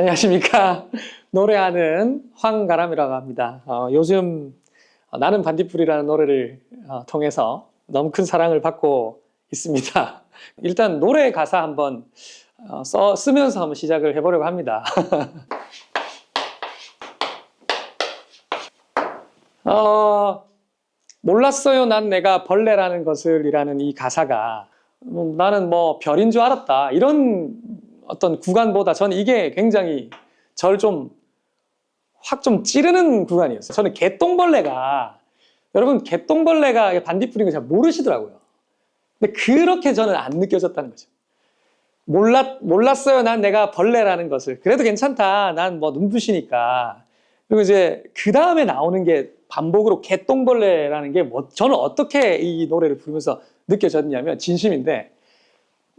안녕하십니까. 노래하는 황가람이라고 합니다. 요즘 나는 반딧불이라는 노래를 통해서 너무 큰 사랑을 받고 있습니다. 일단 노래 가사 한번 쓰면서 한번 시작을 해보려고 합니다. 몰랐어요 난 내가 벌레라는 것을 이라는 이 가사가 나는 뭐 별인 줄 알았다 이런 어떤 구간보다 저는 이게 굉장히 저를 좀 확 좀 찌르는 구간이었어요. 저는 개똥벌레가 여러분 개똥벌레가 반딧불인 거 잘 모르시더라고요. 근데 그렇게 저는 안 느껴졌다는 거죠. 몰랐어요 난 내가 벌레라는 것을. 그래도 괜찮다 난 뭐 눈부시니까. 그리고 이제 그 다음에 나오는 게 반복으로 개똥벌레라는 게 뭐 저는 어떻게 이 노래를 부르면서 느껴졌냐면 진심인데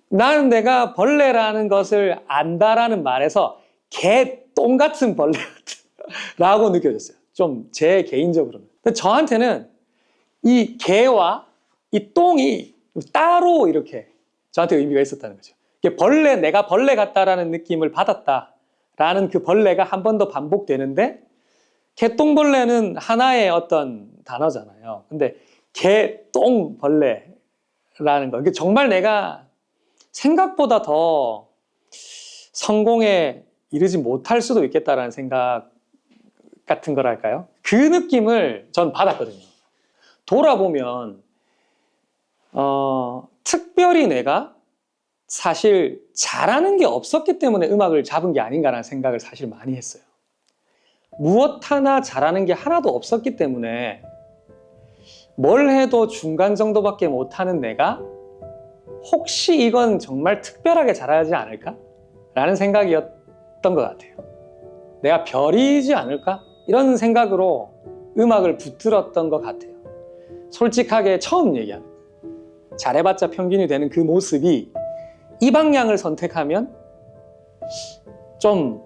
나는 내가 벌레라는 것을 안다라는 말에서 개똥 같은 벌레라고 느껴졌어요. 좀 제 개인적으로는. 근데 저한테는 이 개와 이 똥이 따로 이렇게 저한테 의미가 있었다는 거죠. 벌레, 내가 벌레 같다라는 느낌을 받았다라는 그 벌레가 한 번 더 반복되는데 개똥벌레는 하나의 어떤 단어잖아요. 근데 개똥벌레라는 거. 정말 내가 생각보다 더 성공에 이르지 못할 수도 있겠다라는 생각 같은 거랄까요? 그 느낌을 전 받았거든요. 돌아보면 특별히 내가 사실 잘하는 게 없었기 때문에 음악을 잡은 게 아닌가라는 생각을 사실 많이 했어요. 무엇 하나 잘하는 게 하나도 없었기 때문에 뭘 해도 중간 정도밖에 못하는 내가 혹시 이건 정말 특별하게 잘하지 않을까? 라는 생각이었던 것 같아요. 내가 별이지 않을까? 이런 생각으로 음악을 붙들었던 것 같아요. 솔직하게 처음 얘기하는 잘해봤자 평균이 되는 그 모습이 이 방향을 선택하면 좀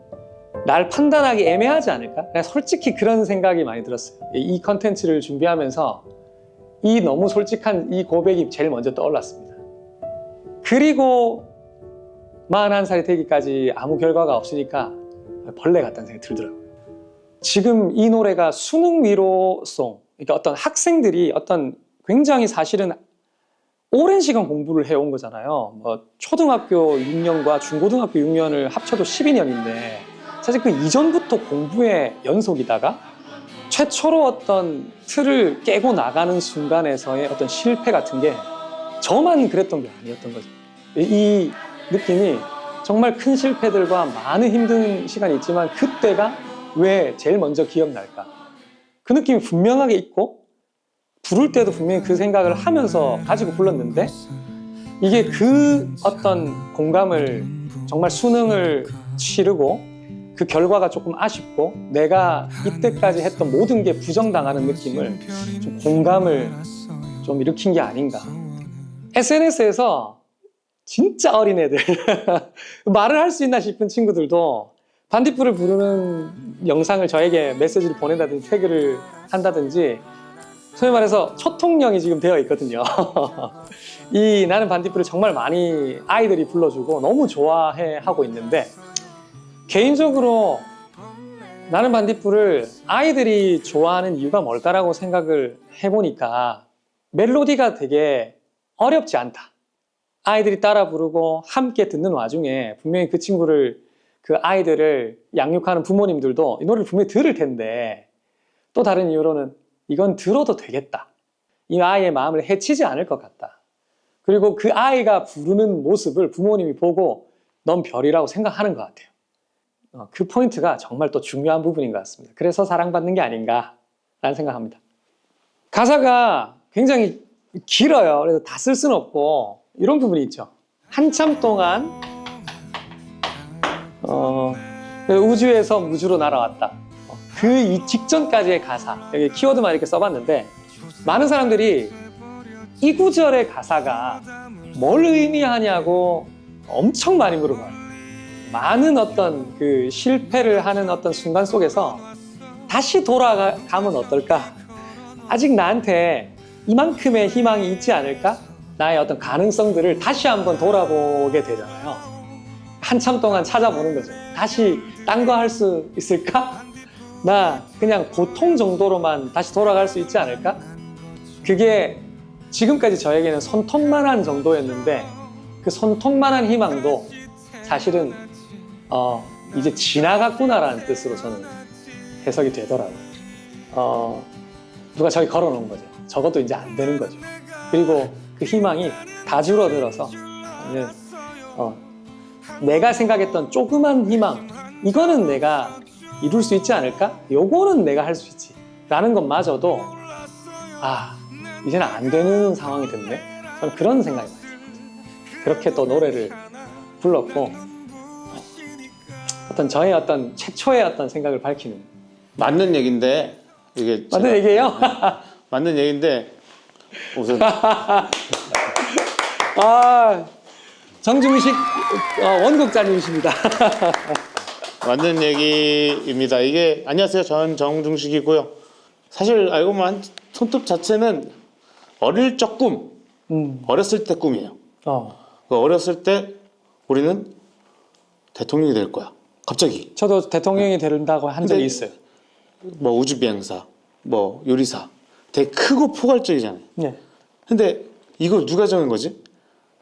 날 판단하기 애매하지 않을까? 그냥 솔직히 그런 생각이 많이 들었어요. 이 컨텐츠를 준비하면서 이 너무 솔직한 이 고백이 제일 먼저 떠올랐습니다. 그리고 41살이 되기까지 아무 결과가 없으니까 벌레 같다는 생각이 들더라고요. 지금 이 노래가 수능 위로송, 그러니까 어떤 학생들이 어떤 굉장히 사실은 오랜 시간 공부를 해온 거잖아요. 뭐 초등학교 6년과 중고등학교 6년을 합쳐도 12년인데 사실 그 이전부터 공부의 연속이다가 최초로 어떤 틀을 깨고 나가는 순간에서의 어떤 실패 같은 게 저만 그랬던 게 아니었던 거죠. 이 느낌이 정말 큰 실패들과 많은 힘든 시간이 있지만 그때가 왜 제일 먼저 기억날까? 그 느낌이 분명하게 있고 부를 때도 분명히 그 생각을 하면서 가지고 불렀는데 이게 그 어떤 공감을 정말 수능을 치르고 그 결과가 조금 아쉽고 내가 이때까지 했던 모든 게 부정당하는 느낌을 좀 공감을 좀 일으킨 게 아닌가. SNS에서 진짜 어린애들 말을 할 수 있나 싶은 친구들도 반딧불을 부르는 영상을 저에게 메시지를 보낸다든지 태그를 한다든지 소위 말해서 초통령이 지금 되어 있거든요. 이 나는 반딧불을 정말 많이 아이들이 불러주고 너무 좋아해 하고 있는데 개인적으로 나는 반딧불을 아이들이 좋아하는 이유가 뭘까라고 생각을 해보니까 멜로디가 되게 어렵지 않다. 아이들이 따라 부르고 함께 듣는 와중에 분명히 그 아이들을 양육하는 부모님들도 이 노래를 분명히 들을 텐데 또 다른 이유로는 이건 들어도 되겠다. 이 아이의 마음을 해치지 않을 것 같다. 그리고 그 아이가 부르는 모습을 부모님이 보고 넌 별이라고 생각하는 것 같아요. 그 포인트가 정말 또 중요한 부분인 것 같습니다. 그래서 사랑받는 게 아닌가라는 생각합니다. 가사가 굉장히 길어요. 그래서 다 쓸 수는 없고 이런 부분이 있죠. 한참 동안 우주에서 무주로 날아왔다. 그 이 직전까지의 가사, 여기 키워드만 이렇게 써봤는데 많은 사람들이 이 구절의 가사가 뭘 의미하냐고 엄청 많이 물어봐요. 많은 어떤 그 실패를 하는 어떤 순간 속에서 다시 돌아가면 어떨까? 아직 나한테 이만큼의 희망이 있지 않을까? 나의 어떤 가능성들을 다시 한번 돌아보게 되잖아요. 한참 동안 찾아보는 거죠. 다시 딴 거 할 수 있을까? 나 그냥 고통 정도로만 다시 돌아갈 수 있지 않을까? 그게 지금까지 저에게는 손톱만한 정도였는데 그 손톱만한 희망도 사실은 이제 지나갔구나라는 뜻으로 저는 해석이 되더라고요. 누가 저기 걸어놓은 거죠. 저것도 이제 안 되는 거죠. 그리고 그 희망이 다 줄어들어서 내가 생각했던 조그만 희망, 이거는 내가 이룰 수 있지 않을까? 요거는 내가 할 수 있지 라는 것마저도 이제는 안 되는 상황이 됐네. 저는 그런 생각이 많이 들었거든요. 그렇게 또 노래를 불렀고 어떤 저의 어떤 최초의 어떤 생각을 밝히는 맞는 얘기인데 이게 맞는 얘기예요? 맞는 얘기인데 우선 정중식 원곡자님이십니다. 맞는 얘기입니다. 이게 안녕하세요. 저는 정중식이고요. 사실 알고 보면 손톱 자체는 어릴 적 꿈, 어렸을 때 꿈이에요. 어렸을 때 우리는 대통령이 될 거야. 갑자기. 저도 대통령이 된다고 한 적이 있어요. 뭐 우주비행사, 뭐 요리사, 되게 크고 포괄적이잖아요. 네. 근데 이걸 누가 정한 거지?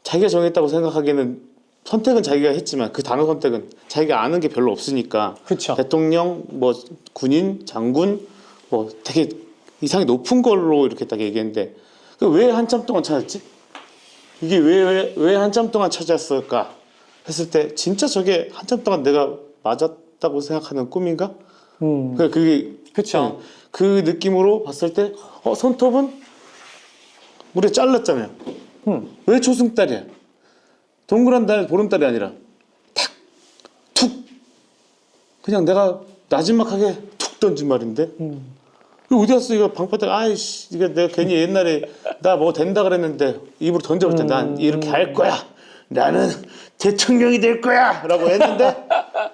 자기가 정했다고 생각하기에는 선택은 자기가 했지만 그 단어 선택은 자기가 아는 게 별로 없으니까. 그쵸. 대통령, 뭐 군인, 장군, 뭐 되게 이상이 높은 걸로 이렇게 딱 얘기했는데 왜 한참 동안 찾았지? 이게 왜 한참 동안 찾았을까 했을 때 진짜 저게 한참 동안 내가 맞았다고 생각하는 꿈인가? 그게 그쵸. 그 느낌으로 봤을 때 손톱은 우리가 잘랐잖아요. 왜 초승달이야? 동그란 달, 보름달이 아니라 탁, 툭 그냥 내가 나지막하게 툭 던진 말인데 이거 어디 갔어? 이거 방바닥 아이씨 이거 내가 괜히 옛날에 나 뭐 된다 그랬는데 입으로 던져볼 때 난 이렇게 할 거야. 나는 대통령이 될 거야 라고 했는데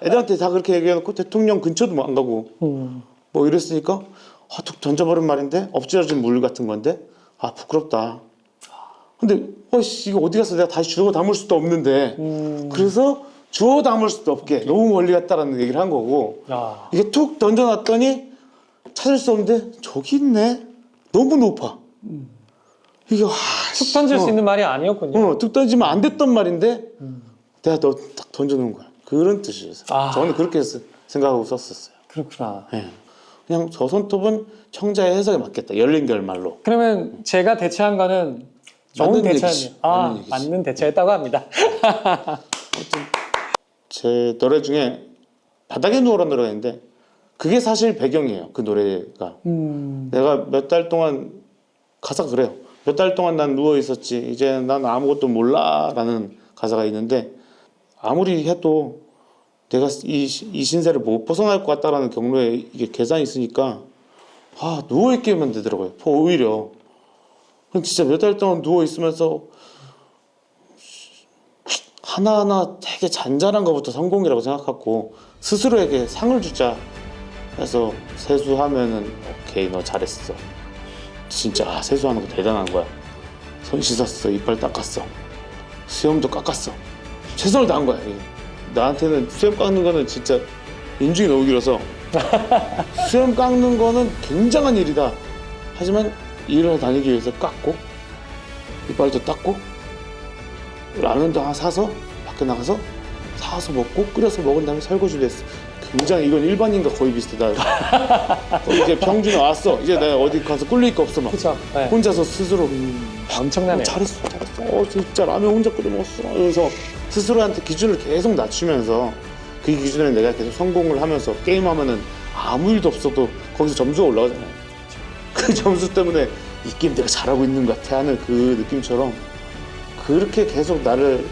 애들한테 다 그렇게 얘기해놓고 대통령 근처도 안 가고 뭐 이랬으니까 툭 던져버린 말인데 엎질러진 물 같은 건데 부끄럽다. 근데 이거 어디 갔어? 내가 다시 주워 담을 수도 없는데 그래서 주워 담을 수도 없게 너무 멀리 갔다라는 얘기를 한 거고 이게 툭 던져놨더니 찾을 수 없는데 저기 있네. 너무 높아. 이게 툭 던질 수 있는 말이 아니었군요. 툭 던지면 안 됐던 말인데 내가 너 딱 던져놓은 거야. 그런 뜻이었어요. 저는 그렇게 생각하고 썼었어요. 그렇구나. 네. 그냥 저 손톱은 청자의 해석에 맞겠다. 열린 결말로. 그러면 제가 대처한 거는 좋은 대처였네요. 맞는 대처였다고 합니다. 제 노래 중에 바닥에 누워라는 노래가 있는데 그게 사실 배경이에요. 그 노래가. 내가 몇 달 동안 가사가 그래요. 몇 달 동안 난 누워 있었지. 이제 난 아무것도 몰라라는 가사가 있는데 아무리 해도 내가 이 신세를 못 벗어날 것 같다라는 경로에 이게 계산이 있으니까 누워 있게만 되더라고요. 오히려 그럼 진짜 몇 달 동안 누워 있으면서 하나하나 되게 잔잔한 것부터 성공이라고 생각하고 스스로에게 상을 주자 해서 세수하면은 오케이 너 잘했어. 진짜 세수하는 거 대단한 거야. 손 씻었어. 이빨 닦았어. 수염도 깎았어. 최선을 다한 거야. 나한테는 수염 깎는 거는 진짜 인중이 너무 길어서 수염 깎는 거는 굉장한 일이다. 하지만 일을 다니기 위해서 깎고 이빨도 닦고 라면도 하나 사서 밖에 나가서 사서 먹고 끓여서 먹은 다음에 설거지를 했어. 굉장히 이건 일반인과 거의 비슷해. 이제 병준에 왔어. 이제 내가 어디 가서 꿀릴 거 없어 막. 그쵸. 네. 혼자서 스스로 엄청나네요. 잘했어. 진짜 라면 혼자 끓여 먹었어. 그래서 스스로한테 기준을 계속 낮추면서 그 기준에 내가 계속 성공을 하면서 게임하면은 아무 일도 없어도 거기서 점수가 올라가잖아요. 그 점수 때문에 이 게임 내가 잘하고 있는 것 같아 하는 그 느낌처럼 그렇게 계속 나를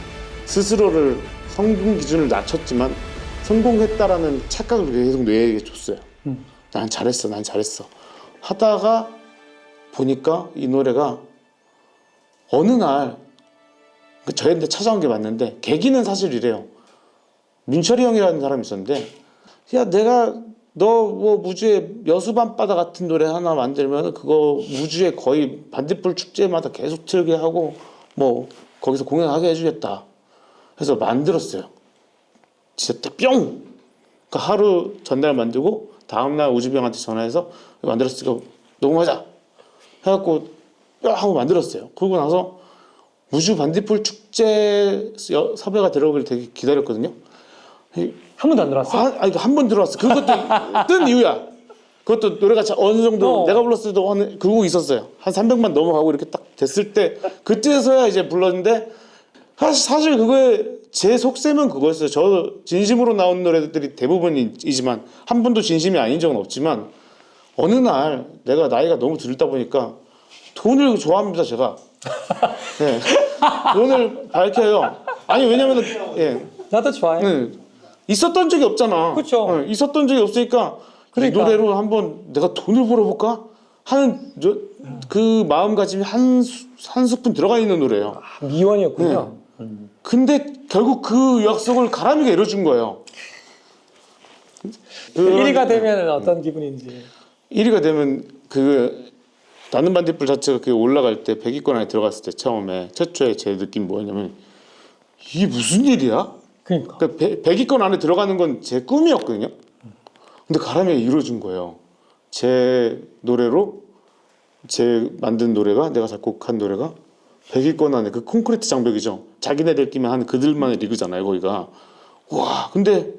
스스로를 성공 기준을 낮췄지만 성공했다라는 착각을 계속 뇌에게 줬어요. 난 잘했어, 난 잘했어. 하다가 보니까 이 노래가 어느 날 저한테 찾아온 게 맞는데 계기는 사실 이래요. 민철이 형이라는 사람이 있었는데 야 내가 너 뭐 무주의 여수밤바다 같은 노래 하나 만들면 그거 무주의 거의 반딧불 축제마다 계속 틀게 하고 뭐 거기서 공연하게 해주겠다 해서 만들었어요. 진짜 뿅! 그 하루 전날 만들고 다음날 우주비 형한테 전화해서 만들었으니까 녹음하자 해갖고 하고 만들었어요. 그러고 나서 우주 반딧불 축제 섭외가 들어오길 되게 기다렸거든요. 한 번도 안 들어왔어? 아니 한 번 들어왔어. 그것도 뜬 이유야. 그것도 노래가 어느 정도 내가 불렀을 때도 그러고 있었어요. 한 300만 넘어가고 이렇게 딱 됐을 때 그때서야 이제 불렀는데 사실 그거에 제 속셈은 그거였어요. 저 진심으로 나온 노래들이 대부분이지만 한 번도 진심이 아닌 적은 없지만 어느 날 내가 나이가 너무 들다 보니까 돈을 좋아합니다. 제가. 네. 돈을 밝혀요. 아니 왜냐면은 예. 나도 좋아해. 네. 있었던 적이 없잖아. 그쵸. 네. 있었던 적이 없으니까 그러니까. 이 노래로 한번 내가 돈을 벌어볼까 하는 그 마음가짐이 한 스푼 들어가 있는 노래예요. 미원이었군요. 근데 결국 그 약속을 가람이가 이뤄준 거예요. 1위가 되면 어떤 기분인지. 1위가 되면 그 나는 반딧불 자체가 그 올라갈 때 100위권 안에 들어갔을 때 처음에 최초의 제 느낌 뭐였냐면 이게 무슨 일이야? 그러니까. 100위권 안에 들어가는 건 제 꿈이었거든요. 근데 가람이가 이뤄준 거예요. 제 노래로 제 만든 노래가 내가 작곡한 노래가 100위권 안에 그 콘크리트 장벽이죠. 자기네들끼리 하는 그들만의 리그잖아요. 거기가. 와 근데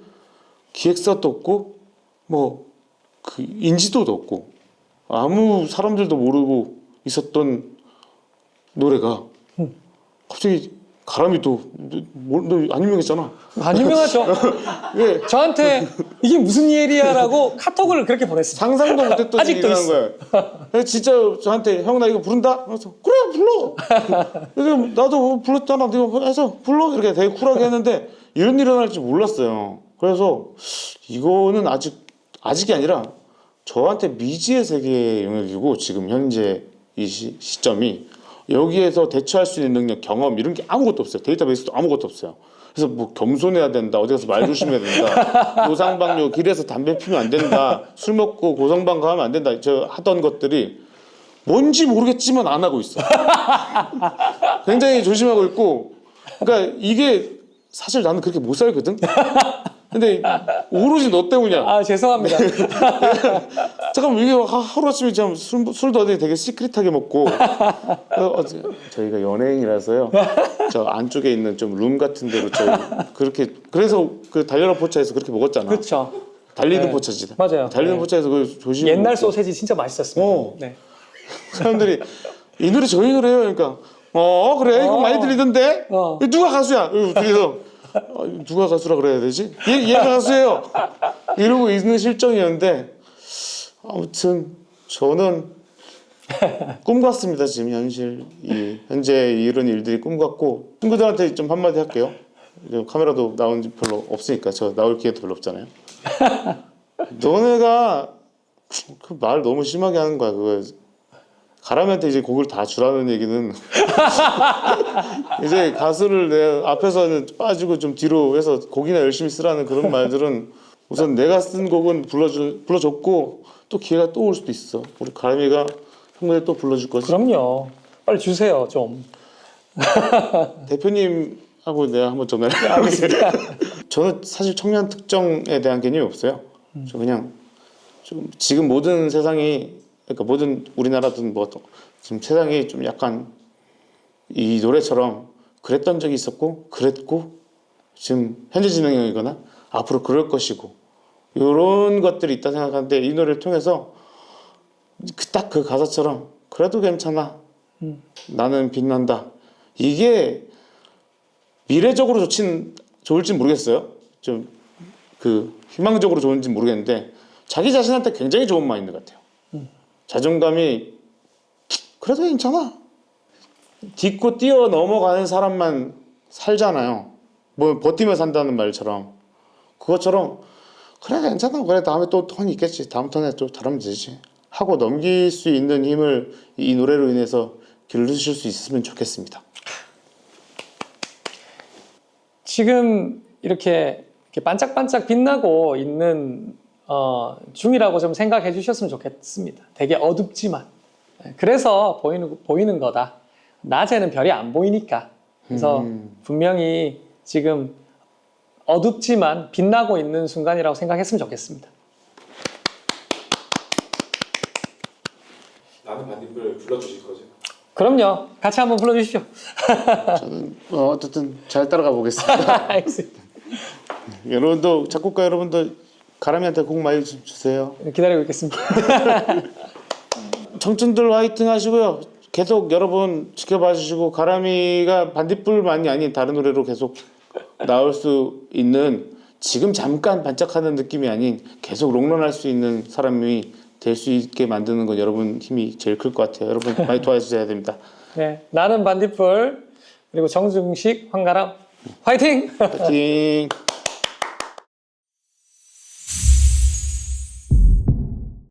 기획사도 없고 뭐 그 인지도도 없고 아무 사람들도 모르고 있었던 노래가 갑자기 가람이도 너 안 유명했잖아. 안 유명하죠. 예. 저한테 이게 무슨 일이야라고 카톡을 그렇게 보냈어요. 상상도 못했던 아직도 일이 일어난 있어. 거야. 그래서 진짜 저한테 형 나 이거 부른다? 그래서 그래 불러. 그래서 나도 불렀잖아. 네가 해서 불러 이렇게 되게 쿨하게 했는데 이런 일이 일어날 줄 몰랐어요. 그래서 이거는 아직이 아니라 저한테 미지의 세계의 영역이고 지금 현재 이 시점이 여기에서 대처할 수 있는 능력, 경험 이런 게 아무것도 없어요. 데이터베이스도 아무것도 없어요. 그래서 뭐 겸손해야 된다. 어디 가서 말 조심해야 된다. 노상방뇨 길에서 담배 피면 안 된다. 술 먹고 고성방 가면 안 된다. 저 하던 것들이 뭔지 모르겠지만 안 하고 있어. 굉장히 조심하고 있고 그러니까 이게 사실 나는 그렇게 못 살거든. 근데 오로지 너 때문이야. 아 죄송합니다. 잠깐만 이게 하루아침에 술도 어디 되게 시크릿하게 먹고 저희가 연예인이라서요. 저 안쪽에 있는 좀 룸 같은 데로 그렇게 그래서 그 달려라 포차에서 그렇게 먹었잖아. 그렇죠. 달리는 네. 포차지. 맞아요. 달리는 네. 포차에서 그걸 조심. 옛날 소세지 진짜 맛있었습니다. 네. 사람들이 이 노래 저희 노래예요. 그러니까 그래 이거 많이 들리던데. 누가 가수야? 그래서 누가 가수라 그래야 되지? 얘가 가수예요. 이러고 있는 실정이었는데 아무튼 저는 꿈 같습니다. 지금 현재 이런 일들이 꿈 같고 친구들한테 좀 한마디 할게요. 카메라도 나온 지 별로 없으니까 저 나올 기회도 별로 없잖아요. 너네가 그 말 너무 심하게 하는 거야. 그거 가람이한테 이제 곡을 다 주라는 얘기는 이제 가수를 내 앞에서는 빠지고 좀 뒤로 해서 곡이나 열심히 쓰라는 그런 말들은 우선 내가 쓴 곡은 불러줬고 또 기회가 또 올 수도 있어. 우리 가람이가 형들 또 불러줄 거지. 그럼요. 빨리 주세요 좀. 대표님하고 내가 한번 전화를 해보겠습니다. 저는 사실 청년 특정에 대한 개념이 없어요. 저 그냥 좀 지금 모든 세상이 그러니까 모든 우리나라든 뭐 지금 세상이 좀 약간 이 노래처럼 그랬던 적이 있었고 그랬고 지금 현재 진행형이거나 앞으로 그럴 것이고 이런 것들이 있다 생각하는데 이 노래를 통해서 딱 그 가사처럼 그래도 괜찮아 나는 빛난다 이게 미래적으로 좋을진 모르겠어요. 좀 그 희망적으로 좋은지 모르겠는데 자기 자신한테 굉장히 좋은 마인드 같아요. 자존감이 그래도 괜찮아. 딛고 뛰어 넘어가는 사람만 살잖아요. 뭐 버티며 산다는 말처럼 그것처럼 그래 괜찮아. 그래 다음에 또 턴이 있겠지. 다음 턴에 또 잘하면 되지. 하고 넘길 수 있는 힘을 이 노래로 인해서 기르실 수 있으면 좋겠습니다. 지금 이렇게 반짝반짝 빛나고 있는 중이라고 좀 생각해 주셨으면 좋겠습니다. 되게 어둡지만 그래서 보이는 거다. 낮에는 별이 안 보이니까. 그래서 분명히 지금 어둡지만 빛나고 있는 순간이라고 생각했으면 좋겠습니다. 나는 반딧불 불러주실 거죠? 그럼요. 같이 한번 불러주시죠. 저는 어쨌든 잘 따라가 보겠습니다. 알겠습니다. 여러분도 작곡가 여러분도 가람이한테 곡 많이 주세요. 기다리고 있겠습니다. 청춘들 화이팅 하시고요. 계속 여러분 지켜봐 주시고 가람이가 반딧불만이 아닌 다른 노래로 계속 나올 수 있는 지금 잠깐 반짝하는 느낌이 아닌 계속 롱런할 수 있는 사람이 될 수 있게 만드는 건 여러분 힘이 제일 클 것 같아요. 여러분 많이 도와주셔야 됩니다. 네, 나는 반딧불 그리고 정중식 황가람 화이팅! 화이팅!